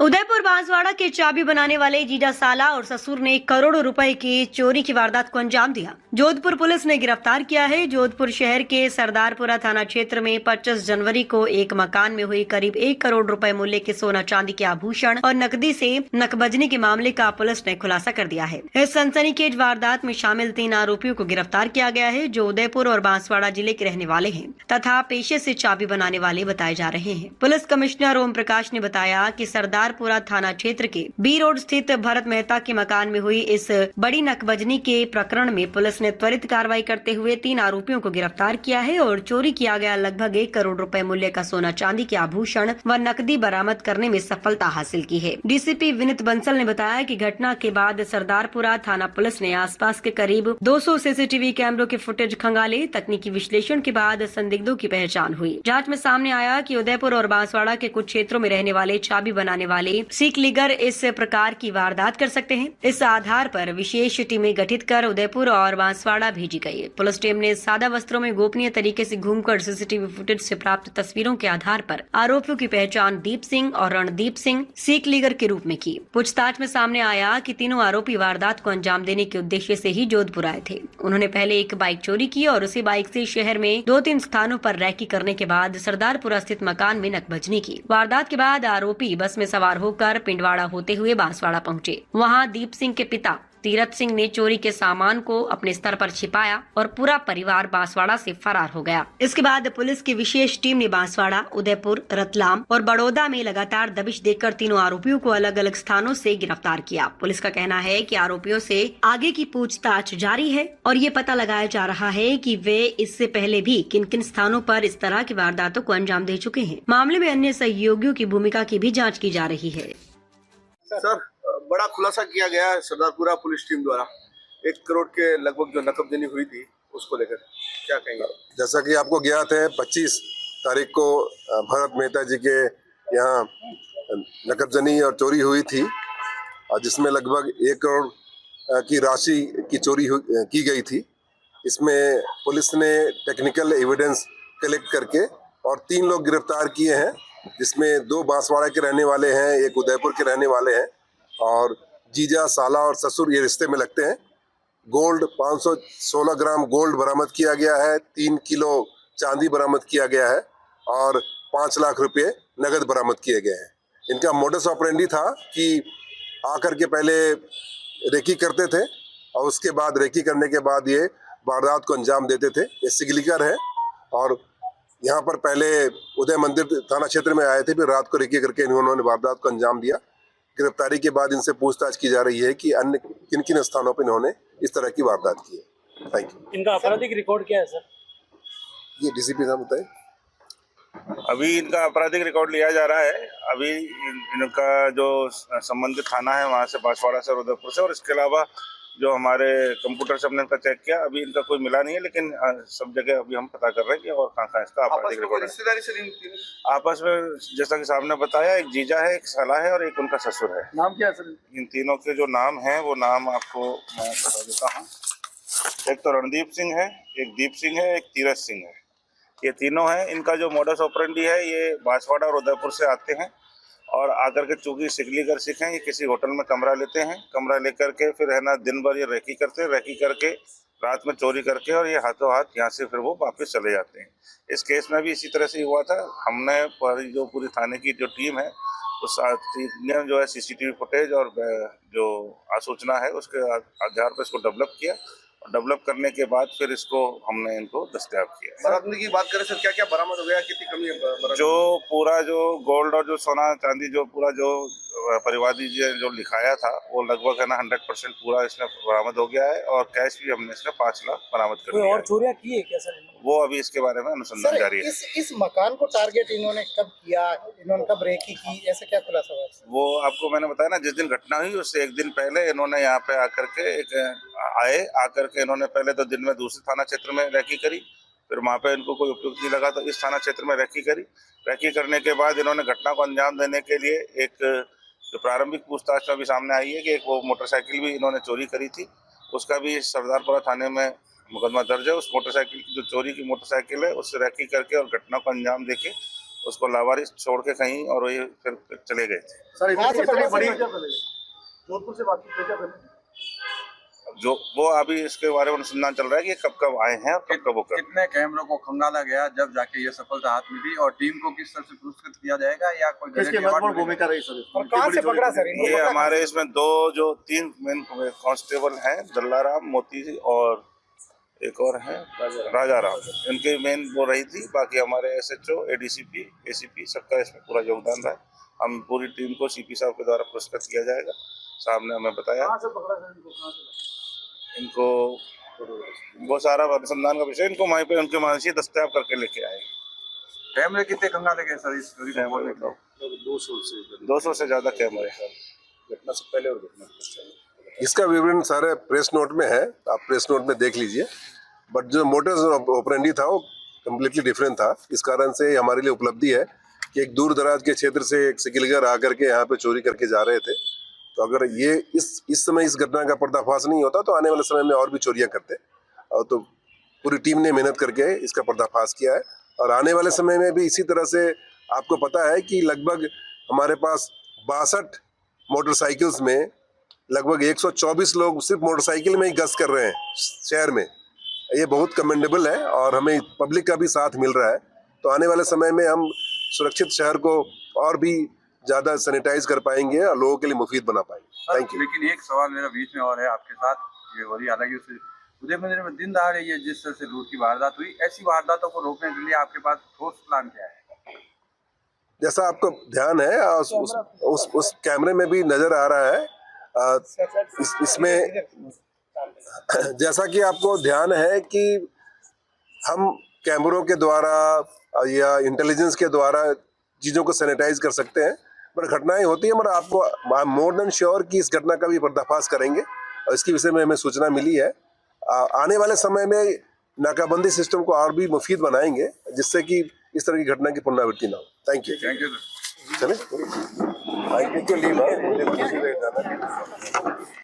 उदयपुर बांसवाड़ा के चाबी बनाने वाले जीजा साला और ससुर ने करोड़ों रुपए की चोरी की वारदात को अंजाम दिया। जोधपुर पुलिस ने गिरफ्तार किया है। जोधपुर शहर के सरदारपुरा थाना क्षेत्र में 25 जनवरी को एक मकान में हुई करीब 1 करोड़ रुपए मूल्य के सोना चांदी के आभूषण और नकदी से नकबजनी के मामले का पुलिस ने खुलासा कर दिया है। इस सनसनीखेज वारदात में शामिल 3 आरोपियों को गिरफ्तार किया गया है, जो उदयपुर और बांसवाड़ा जिले के रहने वाले हैं तथा पेशे से चाबी बनाने वाले बताए जा रहे हैं। पुलिस कमिश्नर ओम प्रकाश ने बताया कि सरदारपुरा थाना क्षेत्र के बी रोड स्थित भरत मेहता के मकान में हुई इस बड़ी नकबजनी के प्रकरण में पुलिस ने त्वरित कार्रवाई करते हुए 3 आरोपियों को गिरफ्तार किया है और चोरी किया गया लगभग 1 करोड़ रुपए मूल्य का सोना चांदी के आभूषण व नकदी बरामद करने में सफलता हासिल की है। डीसीपी विनीत बंसल ने बताया कि घटना के बाद सरदारपुरा थाना पुलिस ने आसपास के करीब 200 सीसीटीवी कैमरों के फुटेज खंगाले। तकनीकी विश्लेषण के बाद संदिग्धों की पहचान हुई। जांच में सामने आया कि उदयपुर और बांसवाड़ा के कुछ क्षेत्रों में रहने वाले चाबी बनाने वाले सीख लीगर इस प्रकार की वारदात कर सकते हैं। इस आधार पर विशेष टीमें गठित कर उदयपुर और बांसवाड़ा भेजी गई। पुलिस टीम ने सादा वस्त्रों में गोपनीय तरीके से घूमकर सीसीटीवी फुटेज से प्राप्त तस्वीरों के आधार पर आरोपियों की पहचान दीप सिंह और रणदीप सिंह सीख लीगर के रूप में की। पूछताछ में सामने आया कि तीनों आरोपी वारदात को अंजाम देने के उद्देश्य से ही जोधपुर आए थे। उन्होंने पहले एक बाइक चोरी की और उसी बाइक से शहर में 2-3 स्थानों पर रैकी करने के बाद सरदारपुरा स्थित मकान में नकबजनी की। वारदात के बाद आरोपी बस में सवार होकर पिंडवाड़ा होते हुए बांसवाड़ा पहुंचे। वहां दीप सिंह के पिता तीरथ सिंह ने चोरी के सामान को अपने स्तर पर छिपाया और पूरा परिवार बांसवाड़ा से फरार हो गया। इसके बाद पुलिस की विशेष टीम ने बांसवाड़ा, उदयपुर, रतलाम और बड़ौदा में लगातार दबिश देकर तीनों आरोपियों को अलग अलग स्थानों से गिरफ्तार किया। पुलिस का कहना है कि आरोपियों से आगे की पूछताछ जारी है और ये पता लगाया जा रहा है कि वे इससे पहले भी किन किन स्थानों पर इस तरह की वारदातों को अंजाम दे चुके हैं। मामले में अन्य सहयोगियों की भूमिका की भी जाँच की जा रही है। सर, बड़ा खुलासा किया गया है सरदारपुरा पुलिस टीम द्वारा 1 करोड़ के लगभग जो नकबजनी हुई थी उसको लेकर क्या कहेंगे? जैसा कि आपको ज्ञात है 25 तारीख को भरत मेहता जी के यहाँ नकबजनी और चोरी हुई थी, जिसमें लगभग 1 करोड़ की राशि की चोरी की गई थी। इसमें पुलिस ने टेक्निकल एविडेंस कलेक्ट करके और 3 लोग गिरफ्तार किए हैं, जिसमें 2 बांसवाड़ा के रहने वाले हैं, 1 उदयपुर के रहने वाले हैं और जीजा साला और ससुर ये रिश्ते में लगते हैं। गोल्ड 516 ग्राम गोल्ड बरामद किया गया है, 3 किलो चांदी बरामद किया गया है और 5 लाख रुपए नगद बरामद किए गए हैं। इनका मोडस ऑपरेंडी था कि आकर के पहले रेकी करते थे और उसके बाद रेकी करने के बाद ये वारदात को अंजाम देते थे। ये सिगलिकर है और यहाँ पर पहले उदय मंदिर थाना क्षेत्र में आए थे, फिर रात को रेकी करके इन्होंने वारदात को अंजाम दिया। गिरफ्तारी के बाद इनसे पूछताछ की जा रही है कि अन्य किन किन स्थानों पर इन्होंने इस तरह की वारदात की है। Thank you. इनका आपराधिक रिकॉर्ड क्या है सर? ये डीसीपी साहब बताए। अभी इनका आपराधिक रिकॉर्ड लिया जा रहा है। अभी इनका जो संबंधित थाना है वहाँ से बांसवाड़ा से, उदयपुर से, और इसके अलावा जो हमारे कंप्यूटर से हमने इनका चेक किया, अभी इनका कोई मिला नहीं है, लेकिन सब जगह अभी हम पता कर रहे हैं कि और कहाँ इसका आपराधिक रिकॉर्ड है। आपस में जैसा कि साहब ने बताया, एक जीजा है, एक साला है और एक उनका ससुर है। नाम क्या है सर? इन तीनों के जो नाम हैं वो नाम आपको मैं बता देता हूँ। एक तो रणदीप सिंह है, एक दीप सिंह है, एक तीरथ सिंह है। ये तीनों हैं। इनका जो मोडस ऑपरेंडी है, ये बांसवाड़ा और उदयपुर से आते हैं और आकर के चूंकि सिगलीगर सिख हैं, ये किसी होटल में कमरा लेते हैं। कमरा लेकर के फिर है ना दिन भर ये रेकी करते हैं, रेकी करके रात में चोरी करके और ये हाथों हाथ यहाँ से फिर वो वापस चले जाते हैं। इस केस में भी इसी तरह से हुआ था। हमने जो पूरी थाने की जो टीम है उस ने जो है सीसीटीवी फुटेज और जो आसूचना है उसके आधार पर इसको डेवलप किया और डेवलप करने के बाद फिर इसको हमने इनको दस्तयाब किया। बरामदगी की बात करें सर, क्या क्या बरामद हो गया, कितनी कमी? जो पूरा जो गोल्ड और जो सोना चांदी जो पूरा जो परिवादी जो लिखाया था वो लगभग है ना 100% पूरा इसमें बरामद हो गया है और कैश भी हमने इसमें 5 लाख बरामद कर दिया। और चोरियां की है क्या सर? वो अभी इसके बारे में अनुसंधान जारी है। इस मकान को टारगेट इन्होंने कब किया, इन्होंने कब रेकी की, ऐसा क्या खुलासा हुआ? वो आपको मैंने बताया ना, जिस दिन घटना हुई उससे 1 दिन पहले इन्होंने यहाँ पे आकर के इन्होंने पहले तो दिन में दूसरे थाना क्षेत्र में रेकी करी, फिर वहाँ पे इनको कोई उपयुक्त नहीं लगा तो इस थाना क्षेत्र में रेकी करी। रेकी करने के बाद इन्होंने घटना को अंजाम देने के लिए एक जो प्रारंभिक पूछताछ में भी सामने आई है कि एक वो मोटरसाइकिल भी इन्होंने चोरी करी थी, उसका भी सरदारपुरा थाने में मुकदमा दर्ज है। उस मोटरसाइकिल की जो चोरी की मोटरसाइकिल है उससे रेकी करके और घटना को अंजाम देके उसको लावारिस छोड़ के कहीं और ये फिर चले गए थे। सर कहाँ से इतनी पकड़ा बड़ी सर? जोधपुर से बातचीत भेजा पहले? जो वो अभी इसके बारे में अनुसंधान चल रहा है कि कब कब आए हैं और कब कब वो कितने कैमरों को खंगाला गया जब जाके ये सफलता हाथ मिली, और टीम को किस तरह से पुरस्कृत किया जाएगा या कोई किसकी महत्वपूर्ण भूमिका रही सर और कहाँ से पकड़ा सर इनको? ये पकड़ा हमारे इसमें तीन मेन कांस्टेबल हैं, दल्लाराम, मोती और एक और है राजा राम। इनके मेन वो रही थी। बाकी हमारे SHO, ADCP, ACP सबका इसमें पूरा योगदान रहा है। हम पूरी टीम को CP साहब के द्वारा पुरस्कृत किया जाएगा। सामने हमें बताया कहाँ से पकड़ा सर इनको? कहाँ से? इनको वो सारा अनुसंधान का विषय इनको वहीं पे उनके मानसी दस्तयाब करके लेके आए। कैमरे कितने खंगाले गए सर इस चोरी को बोलने के लिए? 200 से ज्यादा कैमरे घटना से पहले और घटना के पश्चात। इसका विवरण सारे प्रेस नोट में है, आप प्रेस नोट में देख लीजिए। बट जो मोटर्स ऑपरेंडी था वो कम्प्लीटली डिफरेंट था। इस कारण से हमारे लिए उपलब्धि है कि एक दूर दराज के क्षेत्र से एक सिकिलगर आकर के यहाँ पे चोरी करके जा रहे थे। तो अगर ये इस समय इस घटना का पर्दाफाश नहीं होता तो आने वाले समय में और भी चोरियां करते। और तो पूरी टीम ने मेहनत करके इसका पर्दाफाश किया है, और आने वाले समय में भी इसी तरह से आपको पता है कि लगभग हमारे पास 62 मोटरसाइकिल्स में लगभग 124 लोग सिर्फ मोटरसाइकिल में ही गश्त कर रहे हैं शहर में। ये बहुत कमेंडेबल है और हमें पब्लिक का भी साथ मिल रहा है। तो आने वाले समय में हम सुरक्षित शहर को और भी ज़्यादा सैनिटाइज कर पाएंगे और लोगों के लिए मुफीद बना पाएंगे। Thank you. लेकिन एक सवाल मेरा बीच में और है आपके साथ, ये हो रही हालांकि उससे उदय मंदिर में दिन दहाड़े ये जिस तरह से लूट की वारदात हुई, ऐसी वारदातों को रोकने के लिए आपके पास ठोस प्लान क्या है? जैसा आपको ध्यान है उस कैमरे में भी नजर आ रहा है। इसमें जैसा कि आपको ध्यान है कि हम कैमरों के द्वारा या इंटेलिजेंस के द्वारा चीज़ों को सैनिटाइज कर सकते हैं, पर घटनाएं होती हैं। मगर आपको मोर देन श्योर कि इस घटना का भी पर्दाफाश करेंगे और इसके विषय में हमें सूचना मिली है। आने वाले समय में नाकाबंदी सिस्टम को और भी मुफीद बनाएंगे जिससे कि इस तरह की घटना की पुनरावृत्ति ना हो। Thank you. Thank you sir. चले, थैंक यू। लीव